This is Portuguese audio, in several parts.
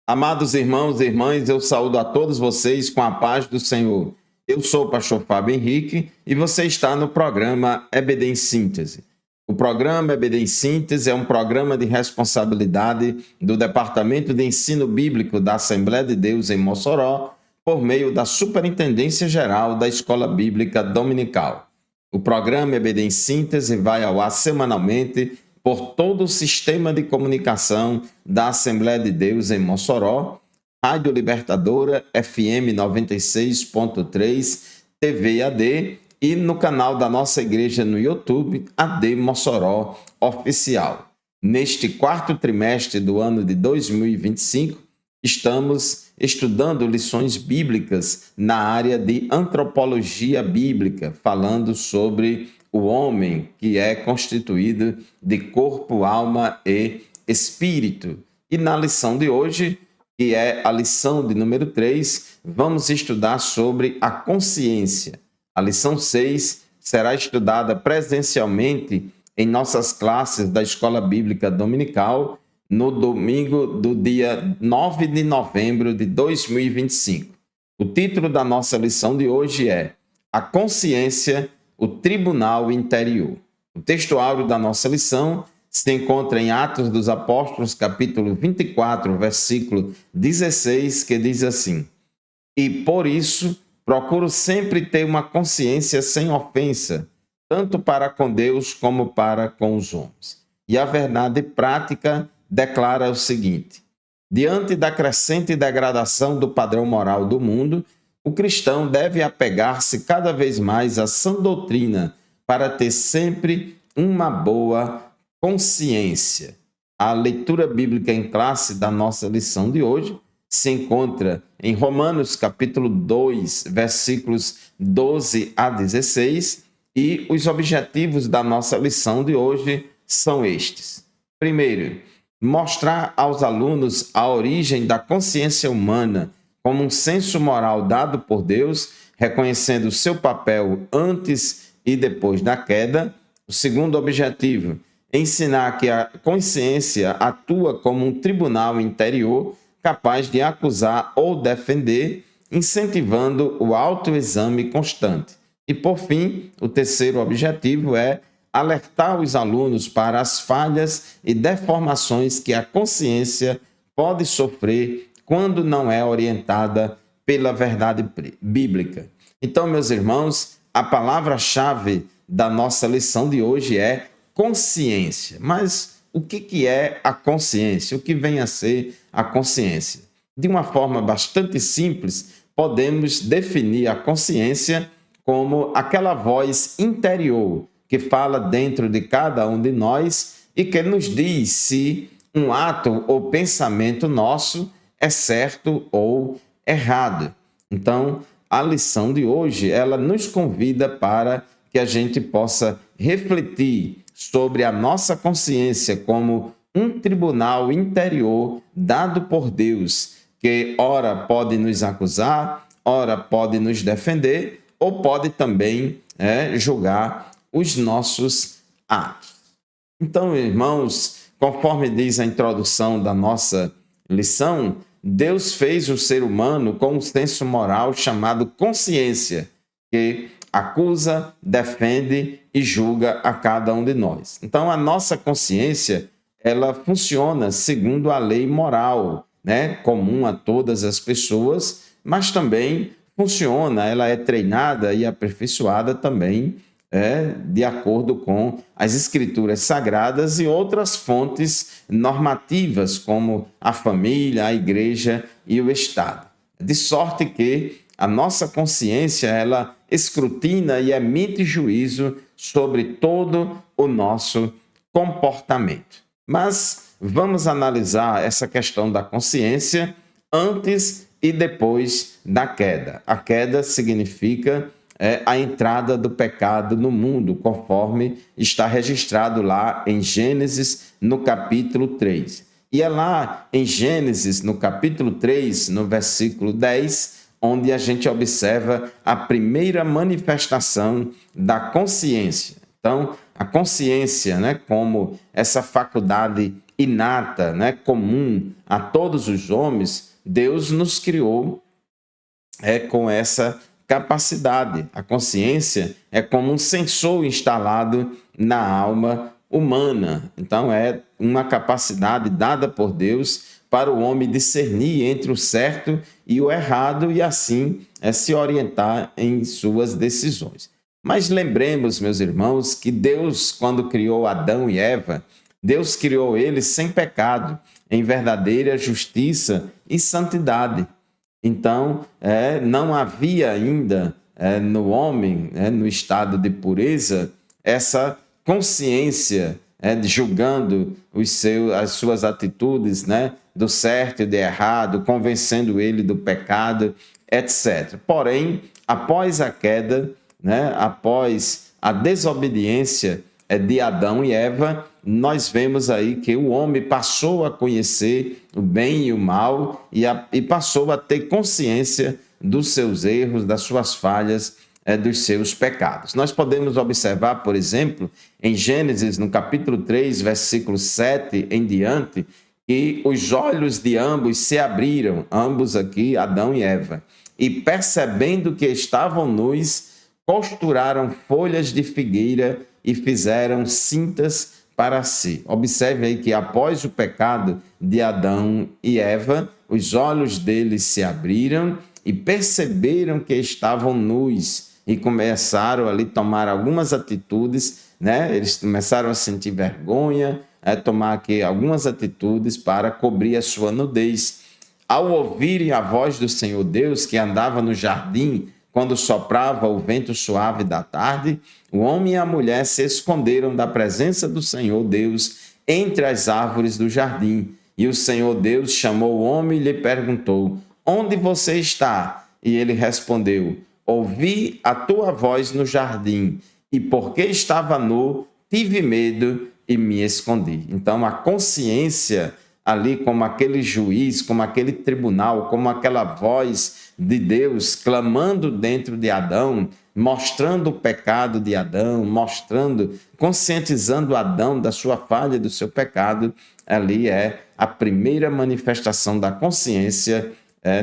Amados irmãos e irmãs, eu saúdo a todos vocês com a paz do Senhor. Eu sou o pastor Fábio Henrique e você está no programa EBD em Síntese. O programa EBD em Síntese é um programa de responsabilidade do Departamento de Ensino Bíblico da Assembleia de Deus em Mossoró, por meio da Superintendência Geral da Escola Bíblica Dominical. O programa EBD em Síntese vai ao ar semanalmente por todo o sistema de comunicação da Assembleia de Deus em Mossoró, Rádio Libertadora, FM 96.3, TV AD e no canal da nossa igreja no YouTube, AD Mossoró Oficial. Neste quarto trimestre do ano de 2025, estamos estudando lições bíblicas na área de antropologia bíblica, falando sobre o homem que é constituído de corpo, alma e espírito. E na lição de hoje, que é a lição de número 3, vamos estudar sobre a consciência. A lição 6 será estudada presencialmente em nossas classes da Escola Bíblica Dominical no domingo do dia 9 de novembro de 2025. O título da nossa lição de hoje é A Consciência, o Tribunal Interior. O texto áureo da nossa lição se encontra em Atos dos Apóstolos, capítulo 24, versículo 16, que diz assim: E por isso procuro sempre ter uma consciência sem ofensa, tanto para com Deus como para com os homens. E a verdade prática declara o seguinte: diante da crescente degradação do padrão moral do mundo, o cristão deve apegar-se cada vez mais à sã doutrina para ter sempre uma boa consciência. A leitura bíblica em classe da nossa lição de hoje se encontra em Romanos capítulo 2, versículos 12 a 16, e os objetivos da nossa lição de hoje são estes. Primeiro, mostrar aos alunos a origem da consciência humana como um senso moral dado por Deus, reconhecendo o seu papel antes e depois da queda. O segundo objetivo, ensinar que a consciência atua como um tribunal interior capaz de acusar ou defender, incentivando o autoexame constante. E, por fim, o terceiro objetivo é alertar os alunos para as falhas e deformações que a consciência pode sofrer quando não é orientada pela verdade bíblica. Então, meus irmãos, a palavra-chave da nossa lição de hoje é consciência. Mas o que é a consciência? O que vem a ser a consciência? De uma forma bastante simples, podemos definir a consciência como aquela voz interior que fala dentro de cada um de nós e que nos diz se um ato ou pensamento nosso é certo ou errado. Então, a lição de hoje, ela nos convida para que a gente possa refletir sobre a nossa consciência como um tribunal interior dado por Deus, que ora pode nos acusar, ora pode nos defender, ou pode também julgar os nossos atos. Então, irmãos, conforme diz a introdução da nossa lição, Deus fez o ser humano com um senso moral chamado consciência, que acusa, defende e julga a cada um de nós. Então, a nossa consciência, ela funciona segundo a lei moral, comum a todas as pessoas, mas também funciona, ela é treinada e aperfeiçoada também de acordo com as escrituras sagradas e outras fontes normativas, como a família, a igreja e o Estado. De sorte que a nossa consciência, ela escrutina e emite juízo sobre todo o nosso comportamento. Mas vamos analisar essa questão da consciência antes e depois da queda. A queda significa a entrada do pecado no mundo, conforme está registrado lá em Gênesis, no capítulo 3. E é lá em Gênesis, no capítulo 3, no versículo 10, onde a gente observa a primeira manifestação da consciência. Então, a consciência, como essa faculdade inata, né, comum a todos os homens, Deus nos criou com essa capacidade. A consciência é como um sensor instalado na alma humana. Então, é uma capacidade dada por Deus para o homem discernir entre o certo e o errado e, assim, se orientar em suas decisões. Mas lembremos, meus irmãos, que Deus, quando criou Adão e Eva, Deus criou eles sem pecado, em verdadeira justiça e santidade. Então, não havia ainda no homem, no estado de pureza, essa consciência julgando as suas atitudes, do certo e do errado, convencendo ele do pecado, etc. Porém, após a queda, após a desobediência de Adão e Eva, nós vemos aí que o homem passou a conhecer o bem e o mal e passou a ter consciência dos seus erros, das suas falhas, dos seus pecados. Nós podemos observar, por exemplo, em Gênesis, no capítulo 3, versículo 7 em diante, que os olhos de ambos se abriram, ambos aqui, Adão e Eva, e percebendo que estavam nus, costuraram folhas de figueira e fizeram cintas para si. Observe aí que após o pecado de Adão e Eva, os olhos deles se abriram e perceberam que estavam nus e começaram ali a tomar algumas atitudes, Eles começaram a sentir vergonha, a tomar aqui algumas atitudes para cobrir a sua nudez. Ao ouvirem a voz do Senhor Deus, que andava no jardim quando soprava o vento suave da tarde, o homem e a mulher se esconderam da presença do Senhor Deus entre as árvores do jardim. E o Senhor Deus chamou o homem e lhe perguntou: onde você está? E ele respondeu: ouvi a tua voz no jardim, e porque estava nu, tive medo e me escondi. Então, a consciência ali, como aquele juiz, como aquele tribunal, como aquela voz de Deus clamando dentro de Adão, mostrando o pecado de Adão, conscientizando Adão da sua falha, do seu pecado, ali é a primeira manifestação da consciência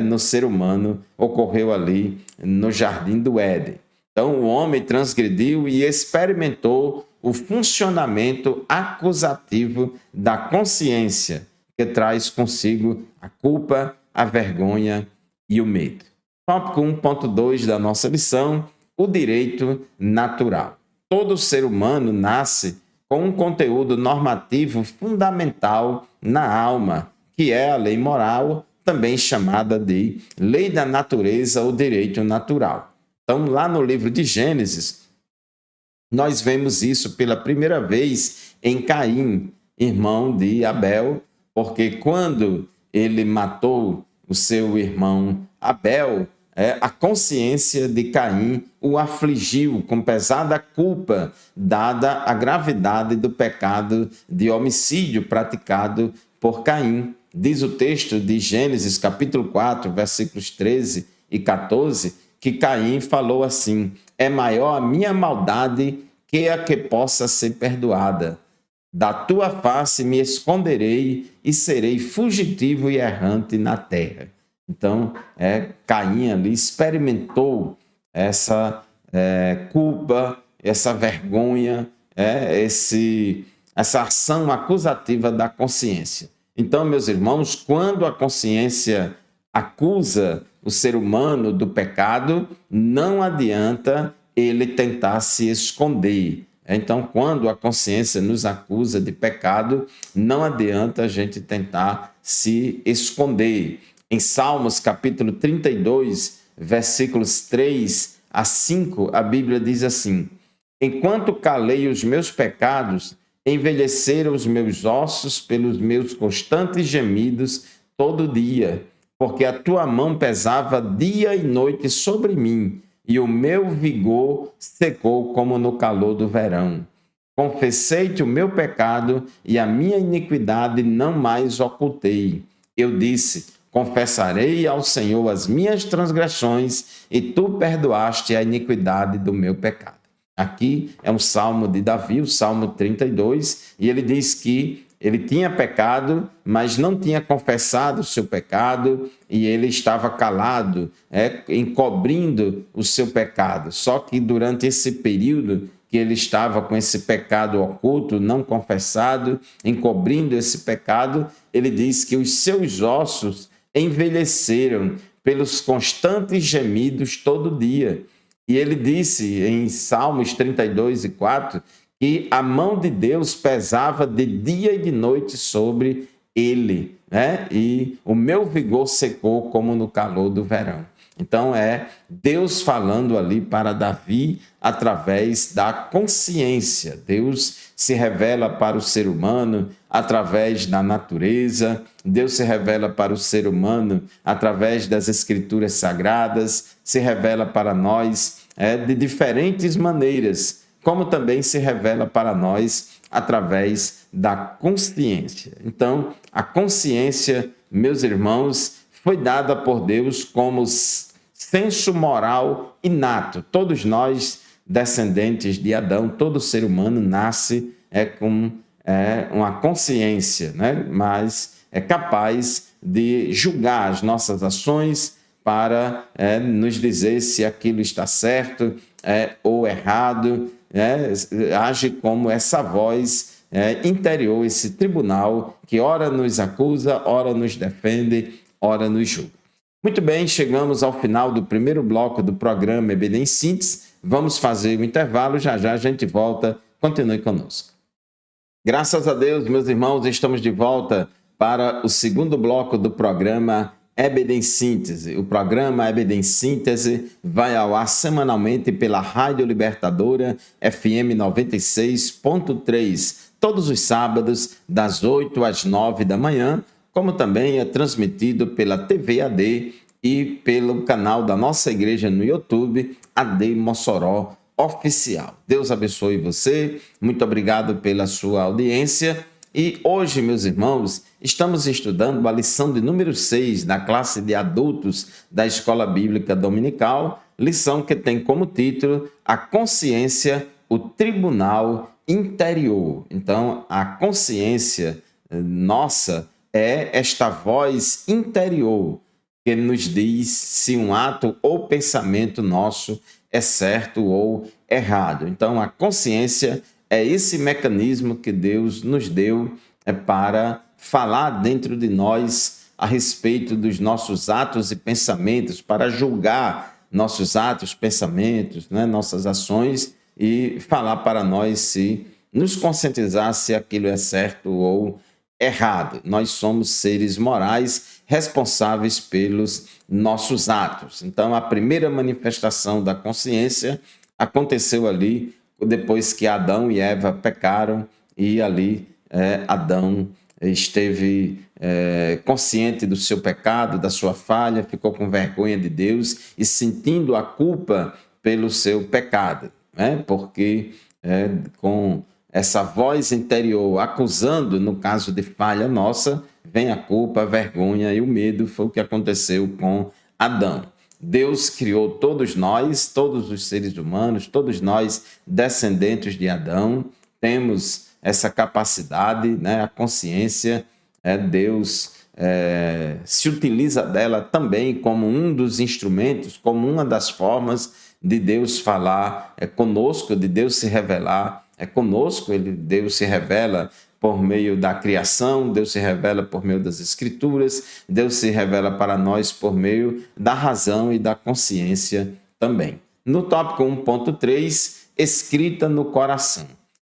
no ser humano, ocorreu ali no Jardim do Éden. Então, o homem transgrediu e experimentou o funcionamento acusativo da consciência, que traz consigo a culpa, a vergonha e o medo. Tópico 1.2 da nossa lição: o direito natural. Todo ser humano nasce com um conteúdo normativo fundamental na alma, que é a lei moral, também chamada de lei da natureza ou direito natural. Então, lá no livro de Gênesis, nós vemos isso pela primeira vez em Caim, irmão de Abel, porque quando ele matou o seu irmão Abel, a consciência de Caim o afligiu com pesada culpa, dada a gravidade do pecado de homicídio praticado por Caim. Diz o texto de Gênesis, capítulo 4, versículos 13 e 14, que Caim falou assim: é maior a minha maldade que a que possa ser perdoada. Da tua face me esconderei e serei fugitivo e errante na terra. Então, Caim ali experimentou essa culpa, essa vergonha, essa ação acusativa da consciência. Então, meus irmãos, quando a consciência acusa o ser humano do pecado, não adianta ele tentar se esconder. Então, quando a consciência nos acusa de pecado, não adianta a gente tentar se esconder. Em Salmos, capítulo 32, versículos 3 a 5, a Bíblia diz assim: enquanto calei os meus pecados, envelheceram os meus ossos pelos meus constantes gemidos todo dia, porque a tua mão pesava dia e noite sobre mim, e o meu vigor secou como no calor do verão. Confessei-te o meu pecado e a minha iniquidade não mais ocultei. Eu disse: confessarei ao Senhor as minhas transgressões, e tu perdoaste a iniquidade do meu pecado. Aqui é um salmo de Davi, o Salmo 32, e ele diz que ele tinha pecado, mas não tinha confessado o seu pecado e ele estava calado, encobrindo o seu pecado. Só que durante esse período que ele estava com esse pecado oculto, não confessado, encobrindo esse pecado, ele diz que os seus ossos envelheceram pelos constantes gemidos todo dia. E ele disse em Salmos 32:4 que a mão de Deus pesava de dia e de noite sobre ele, né? E o meu vigor secou como no calor do verão. Então é Deus falando ali para Davi através da consciência. Deus se revela para o ser humano através da natureza, Deus se revela para o ser humano através das escrituras sagradas, se revela para nós de diferentes maneiras, como também se revela para nós através da consciência. Então, a consciência, meus irmãos, foi dada por Deus como senso moral inato. Todos nós, descendentes de Adão, todo ser humano nasce com uma consciência, né? Mas é capaz de julgar as nossas ações para nos dizer se aquilo está certo ou errado. Age como essa voz interior, esse tribunal que ora nos acusa, ora nos defende, ora nos julga. Muito bem, chegamos ao final do primeiro bloco do programa EBD em Síntese. Vamos fazer um intervalo, já já a gente volta. Continue conosco. Graças a Deus, meus irmãos, estamos de volta para o segundo bloco do programa EBD em Síntese. O programa EBD em Síntese vai ao ar semanalmente pela Rádio Libertadora FM 96.3, todos os sábados, das 8 às 9 da manhã, como também é transmitido pela TV AD e pelo canal da nossa igreja no YouTube, AD Mossoró Oficial. Deus abençoe você, muito obrigado pela sua audiência. E hoje, meus irmãos, estamos estudando a lição de número 6 da classe de adultos da Escola Bíblica Dominical, lição que tem como título A Consciência, o Tribunal Interior. Então, a consciência nossa é esta voz interior que nos diz se um ato ou pensamento nosso é certo ou errado. Então, a consciência é esse mecanismo que Deus nos deu para falar dentro de nós a respeito dos nossos atos e pensamentos, para julgar nossos atos, pensamentos, nossas ações e falar para nós se nos conscientizar se aquilo é certo ou errado. Nós somos seres morais responsáveis pelos nossos atos. Então, a primeira manifestação da consciência aconteceu ali depois que Adão e Eva pecaram e ali Adão esteve consciente do seu pecado, da sua falha, ficou com vergonha de Deus e sentindo a culpa pelo seu pecado, porque com essa voz interior acusando, no caso de falha nossa, vem a culpa, a vergonha e o medo. Foi o que aconteceu com Adão. Deus criou todos nós, todos os seres humanos, todos nós descendentes de Adão, temos essa capacidade, a consciência. Deus se utiliza dela também como um dos instrumentos, como uma das formas de Deus falar conosco, de Deus se revelar conosco. Deus se revela por meio da criação, Deus se revela por meio das escrituras, Deus se revela para nós por meio da razão e da consciência também. No tópico 1.3, escrita no coração.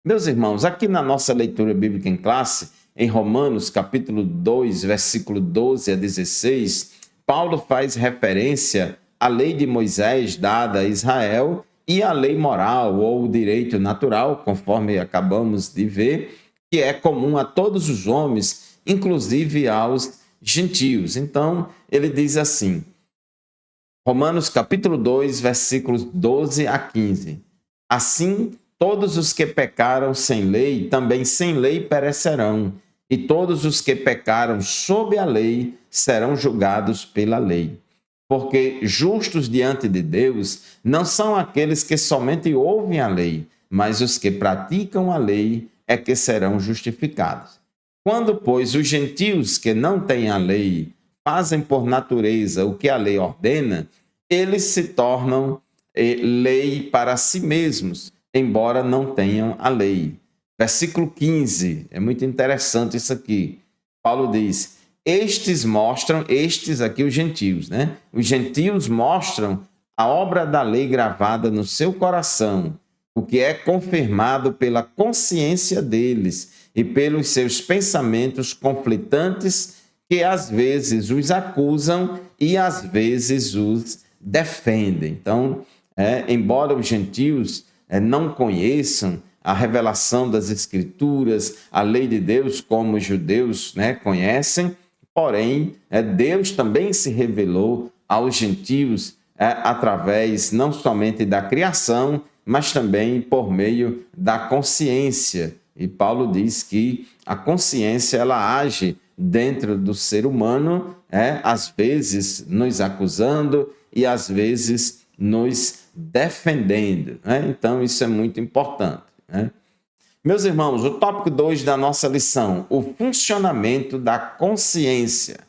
Meus irmãos, aqui na nossa leitura bíblica em classe, em Romanos capítulo 2, versículo 12 a 16, Paulo faz referência à lei de Moisés dada a Israel e à lei moral ou direito natural, conforme acabamos de ver, que é comum a todos os homens, inclusive aos gentios. Então, ele diz assim, Romanos capítulo 2, versículos 12 a 15. Assim, todos os que pecaram sem lei, também sem lei perecerão, e todos os que pecaram sob a lei serão julgados pela lei. Porque justos diante de Deus não são aqueles que somente ouvem a lei, mas os que praticam a lei é que serão justificados. Quando, pois, os gentios que não têm a lei fazem por natureza o que a lei ordena, eles se tornam lei para si mesmos, embora não tenham a lei. Versículo 15, é muito interessante isso aqui. Paulo diz: estes mostram, estes aqui os gentios, né? Os gentios mostram a obra da lei gravada no seu coração, o que é confirmado pela consciência deles e pelos seus pensamentos conflitantes, que às vezes os acusam e às vezes os defendem. Então, embora os gentios não conheçam a revelação das Escrituras, a lei de Deus, como os judeus conhecem, porém, Deus também se revelou aos gentios através não somente da criação, mas também por meio da consciência. E Paulo diz que a consciência ela age dentro do ser humano, às vezes nos acusando e às vezes nos defendendo. Então, isso é muito importante. Meus irmãos, o tópico 2 da nossa lição, o funcionamento da consciência.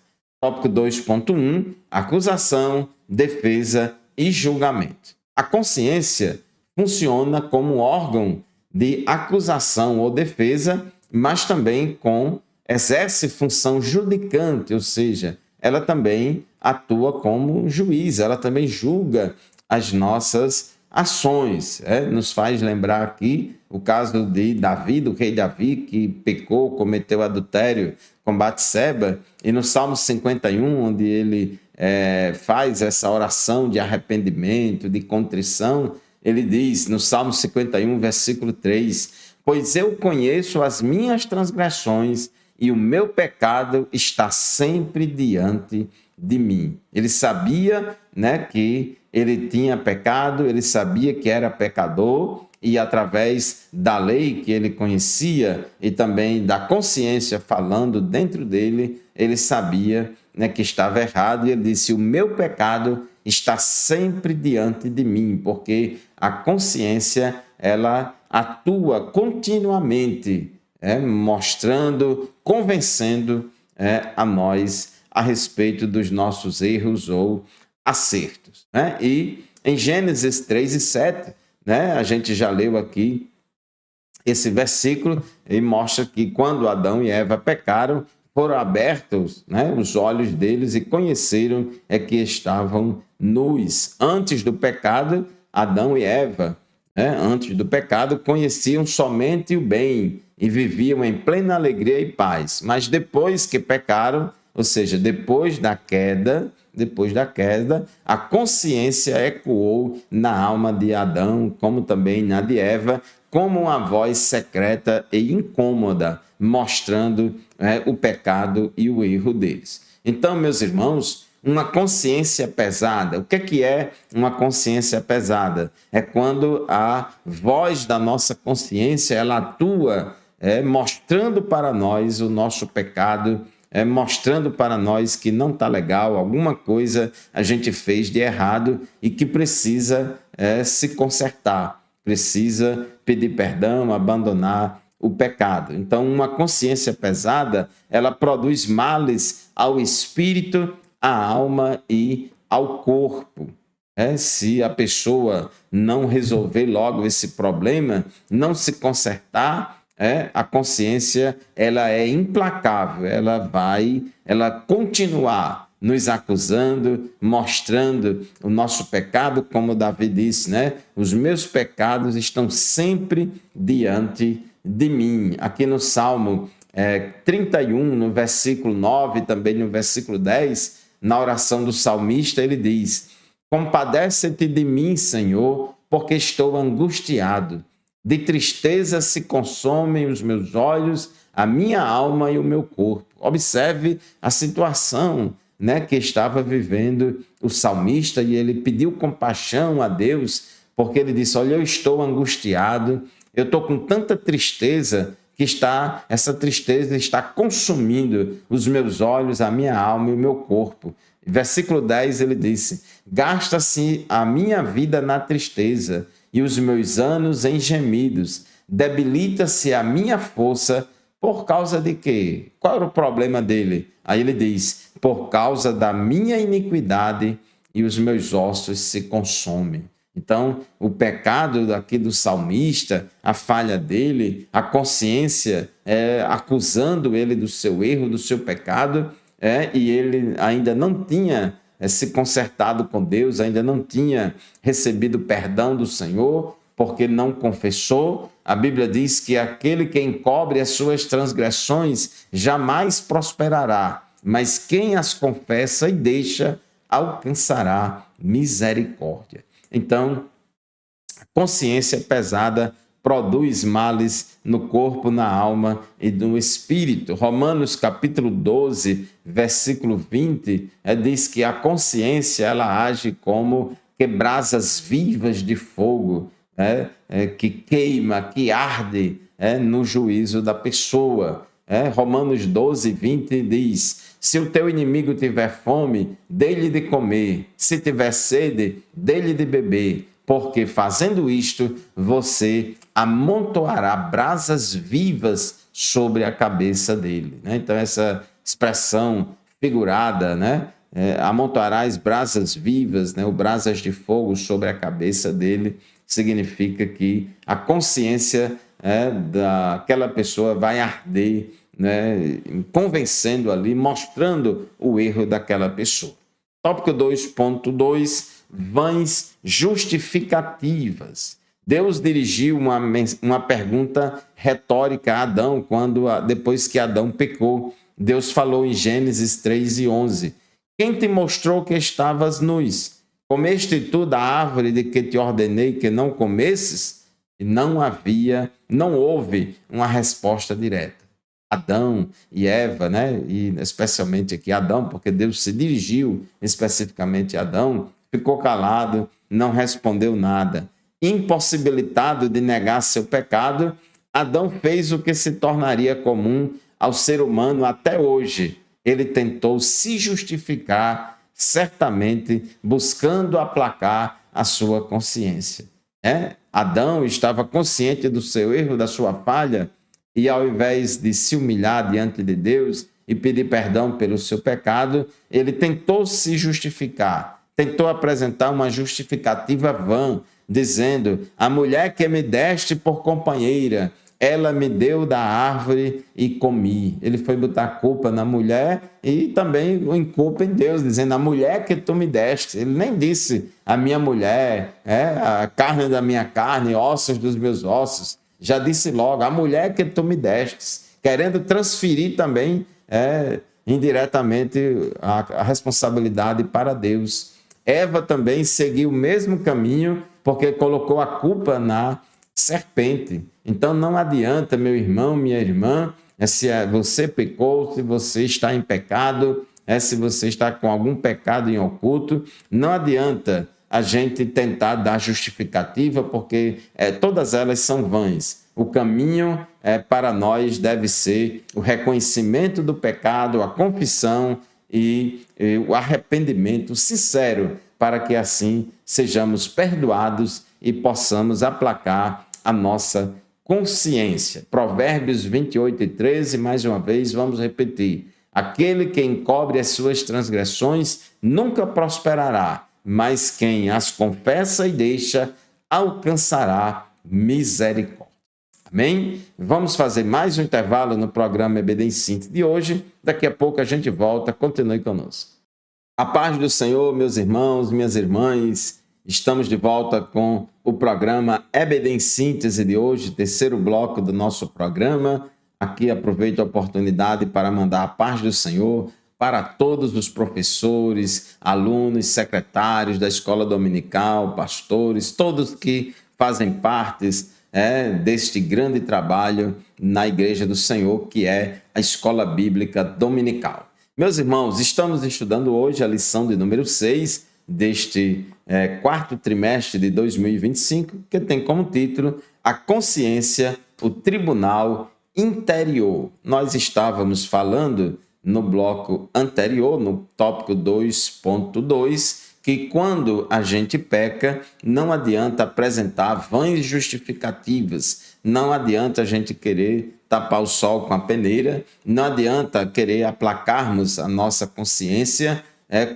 Tópico 2.1, acusação, defesa e julgamento. A consciência funciona como órgão de acusação ou defesa, mas também exerce função judicante, ou seja, ela também atua como juiz, ela também julga as nossas ações. Nos faz lembrar aqui o caso de Davi, do rei Davi, que pecou, cometeu adultério com Batseba, e no Salmo 51, onde ele faz essa oração de arrependimento, de contrição, ele diz no Salmo 51, versículo 3, pois eu conheço as minhas transgressões e o meu pecado está sempre diante de mim. Ele sabia que ele tinha pecado, ele sabia que era pecador, e através da lei que ele conhecia e também da consciência falando dentro dele, ele sabia que estava errado, e ele disse: o meu pecado está sempre diante de mim, porque a consciência ela atua continuamente, mostrando, convencendo a nós a respeito dos nossos erros ou acertos. E em Gênesis 3 e 7, a gente já leu aqui esse versículo e mostra que quando Adão e Eva pecaram, foram abertos os olhos deles e conheceram que estavam nus. Antes do pecado, Adão e Eva, antes do pecado, conheciam somente o bem e viviam em plena alegria e paz. Mas depois que pecaram, ou seja, depois da queda, a consciência ecoou na alma de Adão, como também na de Eva, como uma voz secreta e incômoda, mostrando o pecado e o erro deles. Então, meus irmãos, uma consciência pesada. O que é uma consciência pesada? É quando a voz da nossa consciência ela atua mostrando para nós o nosso pecado, mostrando para nós que não está legal, alguma coisa a gente fez de errado e que precisa se consertar, precisa pedir perdão, abandonar o pecado. Então, uma consciência pesada, ela produz males ao espírito, à alma e ao corpo. Se a pessoa não resolver logo esse problema, não se consertar, a consciência ela é implacável, ela continuar nos acusando, mostrando o nosso pecado, como Davi disse, os meus pecados estão sempre diante de mim. Aqui no Salmo 31, no versículo 9, também no versículo 10, na oração do salmista, ele diz: compadece-te de mim, Senhor, porque estou angustiado. De tristeza se consomem os meus olhos, a minha alma e o meu corpo. Observe a situação que estava vivendo o salmista, e ele pediu compaixão a Deus, porque ele disse: olha, eu estou angustiado, eu estou com tanta tristeza que essa tristeza está consumindo os meus olhos, a minha alma e o meu corpo. Versículo 10 ele disse: gasta-se a minha vida na tristeza e os meus anos em gemidos, debilita-se a minha força Por causa de quê? Qual era o problema dele? Aí ele diz: por causa da minha iniquidade e os meus ossos se consomem. Então, o pecado aqui do salmista, a falha dele, a consciência acusando ele do seu erro, do seu pecado, e ele ainda não tinha se consertado com Deus, ainda não tinha recebido perdão do Senhor, porque não confessou. A Bíblia diz que aquele que encobre as suas transgressões jamais prosperará, mas quem as confessa e deixa alcançará misericórdia. Então, a consciência pesada produz males no corpo, na alma e no espírito. Romanos capítulo 12, versículo 20, diz que a consciência ela age como que brasas vivas de fogo, que queima, que arde no juízo da pessoa. Romanos 12, 20 diz: se o teu inimigo tiver fome, dê-lhe de comer, se tiver sede, dê-lhe de beber, porque fazendo isto, você amontoará brasas vivas sobre a cabeça dele. Então, essa expressão figurada, amontoarás brasas vivas, ou brasas de fogo sobre a cabeça dele, significa que a consciência daquela pessoa vai arder, convencendo ali, mostrando o erro daquela pessoa. Tópico 2.2, vãs justificativas. Deus dirigiu uma pergunta retórica a Adão, depois que Adão pecou. Deus falou em Gênesis 3:11, quem te mostrou que estavas nus? Comeste tu da árvore de que te ordenei que não comesses? E não houve uma resposta direta. Adão e Eva, e especialmente aqui Adão, porque Deus se dirigiu especificamente a Adão, ficou calado, não respondeu nada. Impossibilitado de negar seu pecado, Adão fez o que se tornaria comum ao ser humano até hoje. Ele tentou se justificar, certamente buscando aplacar a sua consciência. Adão estava consciente do seu erro, da sua falha, e ao invés de se humilhar diante de Deus e pedir perdão pelo seu pecado, ele tentou se justificar, tentou apresentar uma justificativa vã, dizendo: a mulher que me deste por companheira, ela me deu da árvore e comi. Ele foi botar culpa na mulher e também em culpa em Deus, dizendo: a mulher que tu me deste. Ele nem disse a minha mulher, a carne da minha carne, ossos dos meus ossos. Já disse logo, a mulher que tu me destes, querendo transferir também indiretamente a responsabilidade para Deus. Eva também seguiu o mesmo caminho, porque colocou a culpa na serpente. Então não adianta, meu irmão, minha irmã, se você pecou, se você está em pecado, se você está com algum pecado em oculto, não adianta a gente tentar dar justificativa, porque todas elas são vãs. O caminho para nós deve ser o reconhecimento do pecado, a confissão e o arrependimento sincero, para que assim sejamos perdoados e possamos aplacar a nossa consciência. Provérbios 28:13, mais uma vez, vamos repetir. Aquele que encobre as suas transgressões nunca prosperará, mas quem as confessa e deixa alcançará misericórdia. Amém? Vamos fazer mais um intervalo no programa EBD em Síntese de hoje. Daqui a pouco a gente volta. Continue conosco. A paz do Senhor, meus irmãos, minhas irmãs. Estamos de volta com o programa EBD em Síntese de hoje, terceiro bloco do nosso programa. Aqui aproveito a oportunidade para mandar a paz do Senhor para todos os professores, alunos, secretários da escola dominical, pastores, todos que fazem parte deste grande trabalho na Igreja do Senhor, que é a Escola Bíblica Dominical. Meus irmãos, estamos estudando hoje a lição de número 6 deste quarto trimestre de 2025, que tem como título A Consciência, o Tribunal Interior. Nós estávamos falando no bloco anterior, no tópico 2.2, que quando a gente peca, não adianta apresentar vãs justificativas, não adianta a gente querer tapar o sol com a peneira, não adianta querer aplacarmos a nossa consciência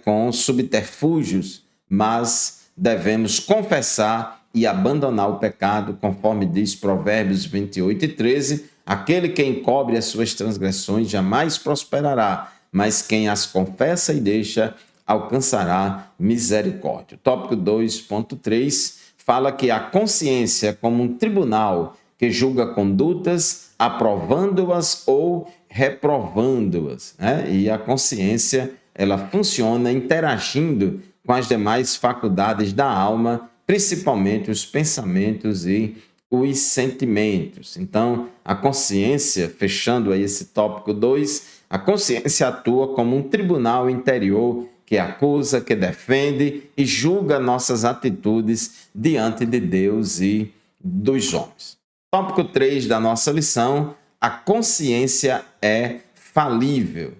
com subterfúgios, mas devemos confessar e abandonar o pecado, conforme diz Provérbios 28:13, aquele que encobre as suas transgressões jamais prosperará, mas quem as confessa e deixa alcançará misericórdia. O tópico 2.3 fala que a consciência é como um tribunal que julga condutas, aprovando-as ou reprovando-as, né? E a consciência, ela funciona interagindo com as demais faculdades da alma, principalmente os pensamentos e os sentimentos. Então, a consciência, fechando aí esse tópico 2, a consciência atua como um tribunal interior que acusa, que defende e julga nossas atitudes diante de Deus e dos homens. Tópico 3 da nossa lição, a consciência é falível.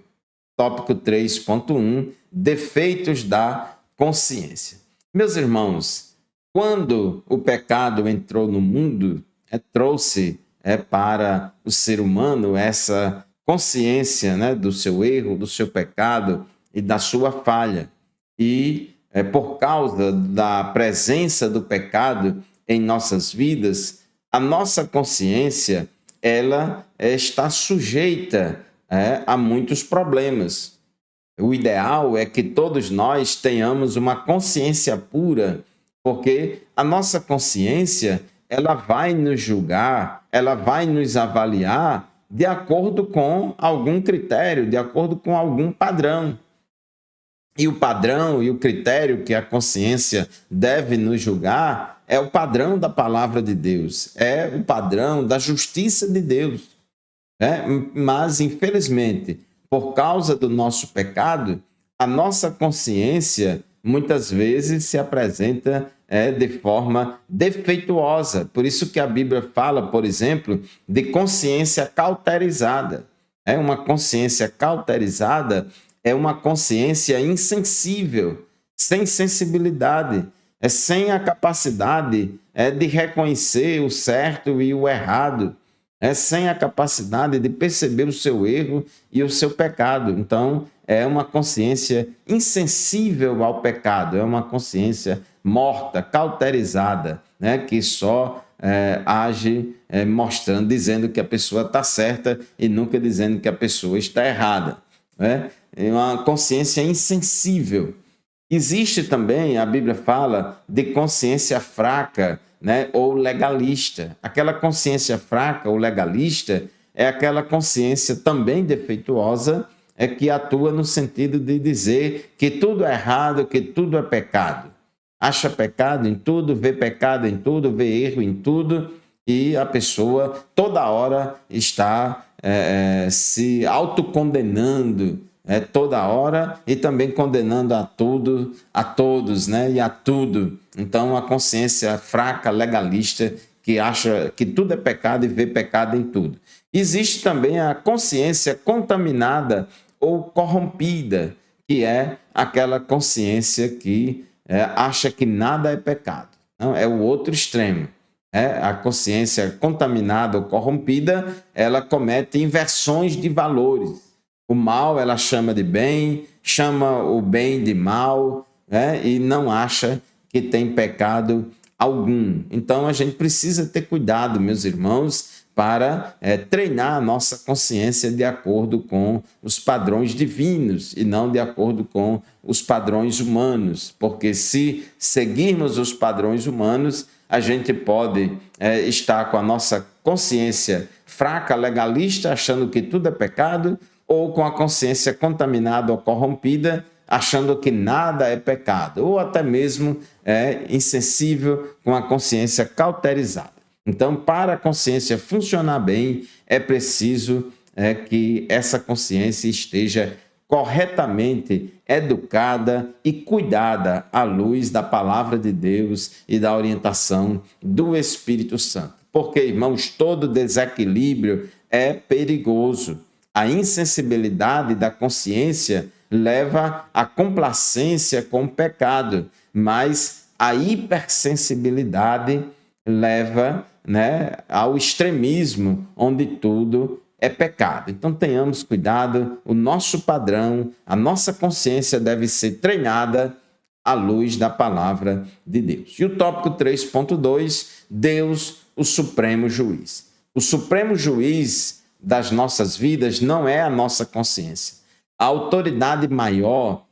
Tópico 3.1, defeitos da consciência. Meus irmãos, quando o pecado entrou no mundo, trouxe para o ser humano essa consciência, né, do seu erro, do seu pecado e da sua falha. E por causa da presença do pecado em nossas vidas, a nossa consciência, ela está sujeita a muitos problemas. O ideal é que todos nós tenhamos uma consciência pura, porque a nossa consciência, ela vai nos julgar, ela vai nos avaliar de acordo com algum critério, de acordo com algum padrão. E o padrão e o critério que a consciência deve nos julgar é o padrão da palavra de Deus, é o padrão da justiça de Deus. Mas, infelizmente, por causa do nosso pecado, a nossa consciência muitas vezes se apresenta de forma defeituosa. Por isso que a Bíblia fala, por exemplo, de consciência cauterizada. Uma consciência cauterizada é uma consciência insensível, sem sensibilidade, sem a capacidade de reconhecer o certo e o errado, sem a capacidade de perceber o seu erro e o seu pecado. Então, é uma consciência insensível ao pecado, é uma consciência morta, cauterizada, né? Que só age mostrando, dizendo que a pessoa está certa e nunca dizendo que a pessoa está errada. É uma consciência insensível. Existe também, a Bíblia fala, de consciência fraca, né, ou legalista. Aquela consciência fraca ou legalista é aquela consciência também defeituosa, que atua no sentido de dizer que tudo é errado, que tudo é pecado. Acha pecado em tudo, vê pecado em tudo, vê erro em tudo, e a pessoa toda hora está se autocondenando, toda hora, e também condenando a tudo, a todos, né? E a tudo. Então, a consciência fraca, legalista, que acha que tudo é pecado e vê pecado em tudo. Existe também a consciência contaminada ou corrompida, que é aquela consciência que acha que nada é pecado. Não, é o outro extremo. A consciência contaminada ou corrompida, ela comete inversões de valores. O mal ela chama de bem, chama o bem de mal, e não acha que tem pecado algum. Então, a gente precisa ter cuidado, meus irmãos, para treinar a nossa consciência de acordo com os padrões divinos e não de acordo com os padrões humanos. Porque se seguirmos os padrões humanos, a gente pode estar com a nossa consciência fraca, legalista, achando que tudo é pecado, ou com a consciência contaminada ou corrompida, achando que nada é pecado, ou até mesmo insensível, com a consciência cauterizada. Então, para a consciência funcionar bem, é preciso que essa consciência esteja corretamente educada e cuidada à luz da palavra de Deus e da orientação do Espírito Santo. Porque, irmãos, todo desequilíbrio é perigoso. A insensibilidade da consciência leva à complacência com o pecado, mas a hipersensibilidade leva né, ao extremismo, onde tudo é pecado. Então tenhamos cuidado, o nosso padrão, a nossa consciência deve ser treinada à luz da palavra de Deus. E o tópico 3.2, Deus, o supremo juiz. O supremo juiz das nossas vidas não é a nossa consciência. A autoridade maior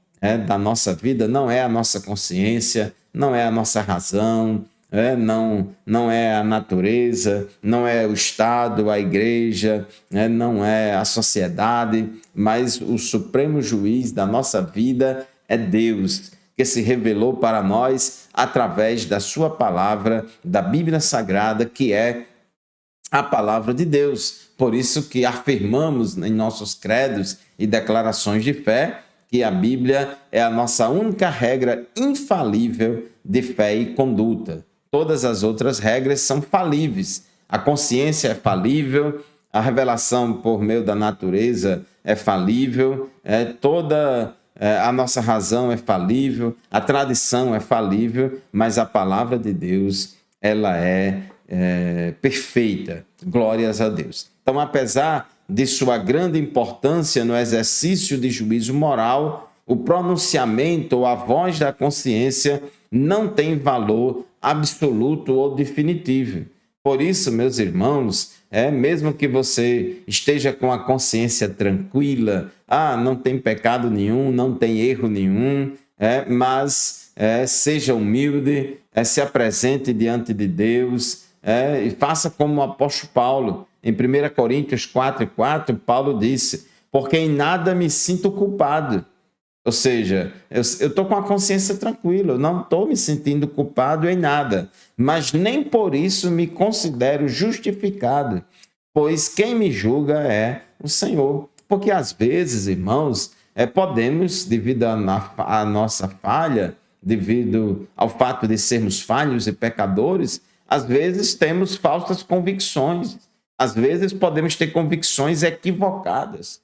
da nossa vida não é a nossa consciência, não é a nossa razão, não é a natureza, não é o Estado, a igreja, não é a sociedade, mas o supremo juiz da nossa vida é Deus, que se revelou para nós através da sua palavra, da Bíblia Sagrada, que é a palavra de Deus. Por isso que afirmamos em nossos credos e declarações de fé que a Bíblia é a nossa única regra infalível de fé e conduta. Todas as outras regras são falíveis. A consciência é falível, a revelação por meio da natureza é falível, toda a nossa razão é falível, a tradição é falível, mas a palavra de Deus, ela é perfeita. Glórias a Deus. Então, apesar de sua grande importância no exercício de juízo moral, o pronunciamento ou a voz da consciência não tem valor absoluto ou definitivo. Por isso, meus irmãos, mesmo que você esteja com a consciência tranquila, não tem pecado nenhum, não tem erro nenhum, mas seja humilde, se apresente diante de Deus, e faça como o apóstolo Paulo. Em 1 Coríntios 4:4, Paulo disse, porque em nada me sinto culpado. Ou seja, eu estou com a consciência tranquila, eu não estou me sentindo culpado em nada, mas nem por isso me considero justificado, pois quem me julga é o Senhor. Porque às vezes, irmãos, podemos, devido à nossa falha, devido ao fato de sermos falhos e pecadores, às vezes temos falsas convicções, às vezes podemos ter convicções equivocadas,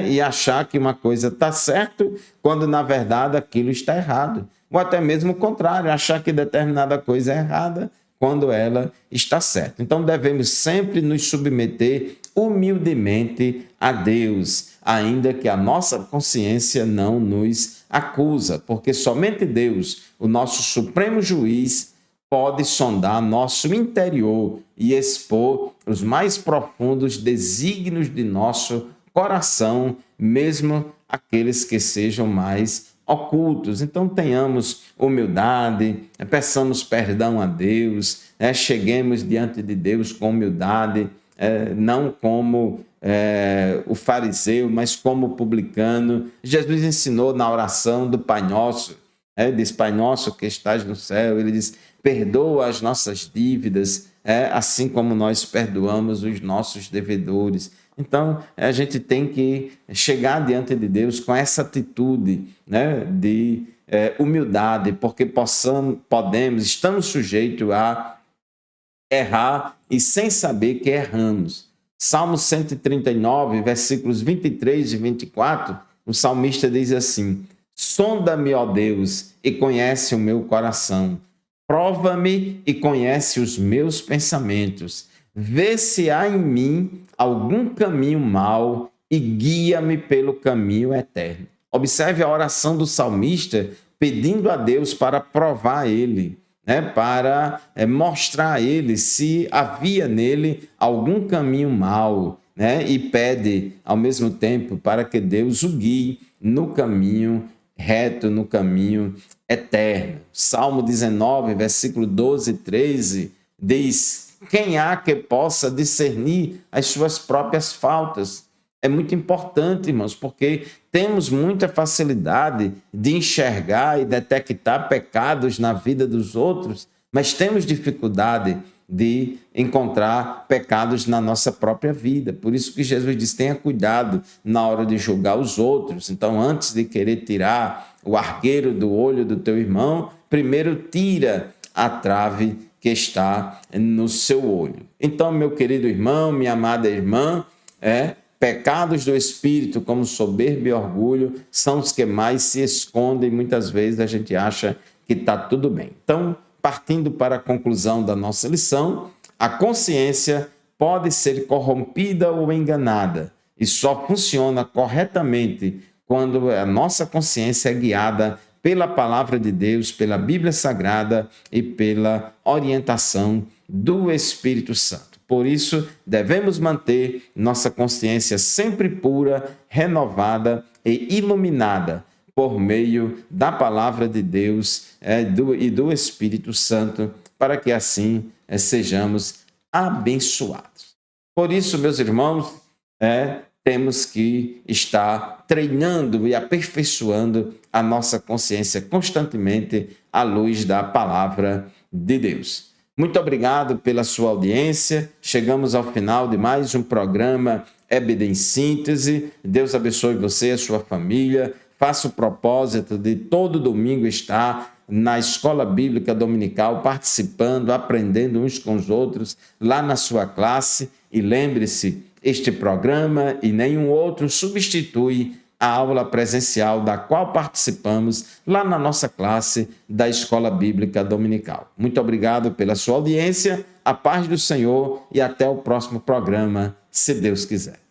e achar que uma coisa está certa, quando na verdade aquilo está errado. Ou até mesmo o contrário, achar que determinada coisa é errada, quando ela está certa. Então devemos sempre nos submeter humildemente a Deus, ainda que a nossa consciência não nos acusa, porque somente Deus, o nosso supremo juiz, pode sondar nosso interior e expor os mais profundos desígnios de nosso coração, mesmo aqueles que sejam mais ocultos. Então tenhamos humildade, peçamos perdão a Deus, cheguemos diante de Deus com humildade, não como o fariseu, mas como o publicano. Jesus ensinou na oração do Pai Nosso, diz, Pai Nosso que estás no céu, ele diz, perdoa as nossas dívidas, assim como nós perdoamos os nossos devedores. Então, a gente tem que chegar diante de Deus com essa atitude, de humildade, porque estamos sujeitos a errar e sem saber que erramos. Salmo 139, versículos 23 e 24, o salmista diz assim, sonda-me, ó Deus, e conhece o meu coração. Prova-me e conhece os meus pensamentos. Vê se há em mim algum caminho mau e guia-me pelo caminho eterno. Observe a oração do salmista pedindo a Deus para provar ele, para mostrar a ele se havia nele algum caminho mau, e pede ao mesmo tempo para que Deus o guie no caminho reto, no caminho eterno. Salmo 19, versículo 12 e 13, diz, quem há que possa discernir as suas próprias faltas? É muito importante, irmãos, porque temos muita facilidade de enxergar e detectar pecados na vida dos outros, mas temos dificuldade de encontrar pecados na nossa própria vida. Por isso que Jesus diz, tenha cuidado na hora de julgar os outros. Então, antes de querer tirar o argueiro do olho do teu irmão, primeiro tira a trave que está no seu olho. Então, meu querido irmão, minha amada irmã, pecados do espírito, como soberba e orgulho, são os que mais se escondem. Muitas vezes a gente acha que está tudo bem. Então, partindo para a conclusão da nossa lição, A consciência pode ser corrompida ou enganada e só funciona corretamente quando a nossa consciência é guiada pela palavra de Deus, pela Bíblia Sagrada e pela orientação do Espírito Santo. Por isso, devemos manter nossa consciência sempre pura, renovada e iluminada por meio da palavra de Deus e do Espírito Santo, para que assim sejamos abençoados. Por isso, meus irmãos, temos que estar treinando e aperfeiçoando a nossa consciência constantemente à luz da palavra de Deus. Muito obrigado pela sua audiência. Chegamos ao final de mais um programa EBD em Síntese. Deus abençoe você e a sua família. Faça o propósito de todo domingo estar na Escola Bíblica Dominical, participando, aprendendo uns com os outros, lá na sua classe. E lembre-se, este programa e nenhum outro substitui a aula presencial da qual participamos lá na nossa classe da Escola Bíblica Dominical. Muito obrigado pela sua audiência, a paz do Senhor e até o próximo programa, se Deus quiser.